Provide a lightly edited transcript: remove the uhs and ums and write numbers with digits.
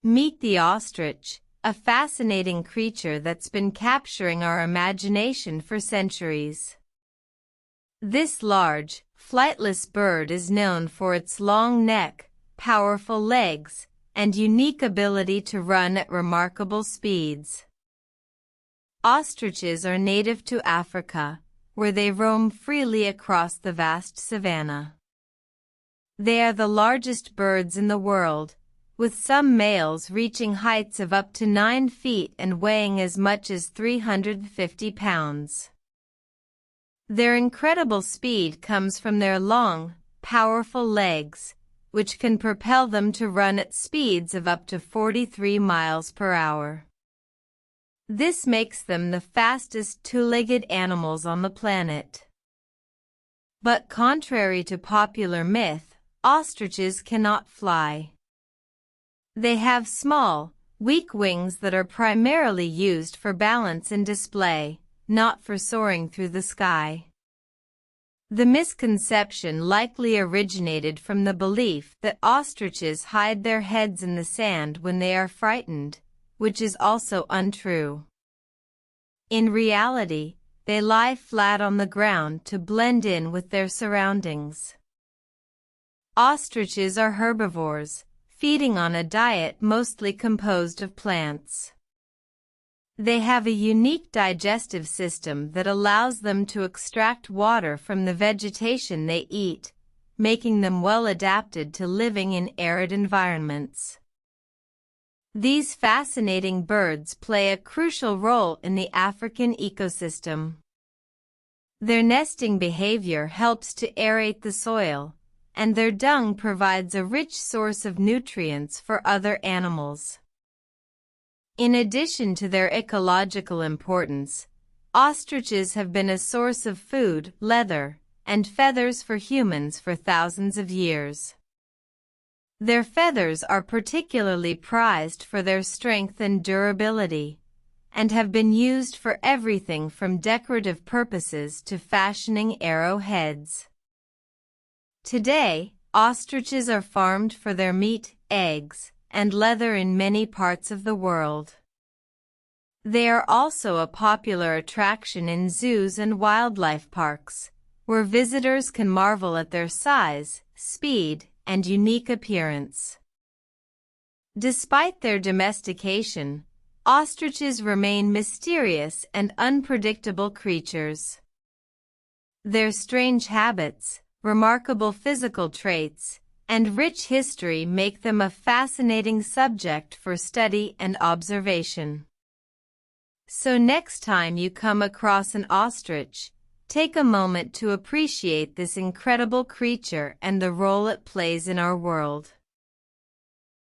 Meet the ostrich, a fascinating creature that's been capturing our imagination for centuries. This large, flightless bird is known for its long neck, powerful legs, and unique ability to run at remarkable speeds. Ostriches are native to Africa, where they roam freely across the vast savanna. They are the largest birds in the world, with some males reaching heights of up to 9 feet and weighing as much as 350 pounds. Their incredible speed comes from their long, powerful legs, which can propel them to run at speeds of up to 43 miles per hour. This makes them the fastest two-legged animals on the planet. But contrary to popular myth, ostriches cannot fly. They have small, weak wings that are primarily used for balance and display, not for soaring through the sky. The misconception likely originated from the belief that ostriches hide their heads in the sand when they are frightened, which is also untrue. In reality, they lie flat on the ground to blend in with their surroundings. Ostriches are herbivores, feeding on a diet mostly composed of plants. They have a unique digestive system that allows them to extract water from the vegetation they eat, making them well adapted to living in arid environments. These fascinating birds play a crucial role in the African ecosystem. Their nesting behavior helps to aerate the soil, and their dung provides a rich source of nutrients for other animals. In addition to their ecological importance, ostriches have been a source of food, leather, and feathers for humans for thousands of years. Their feathers are particularly prized for their strength and durability, and have been used for everything from decorative purposes to fashioning arrowheads. Today, ostriches are farmed for their meat, eggs, and leather in many parts of the world. They are also a popular attraction in zoos and wildlife parks, where visitors can marvel at their size, speed, and unique appearance. Despite their domestication, ostriches remain mysterious and unpredictable creatures. Their strange habits, remarkable physical traits, and rich history make them a fascinating subject for study and observation. So next time you come across an ostrich, take a moment to appreciate this incredible creature and the role it plays in our world.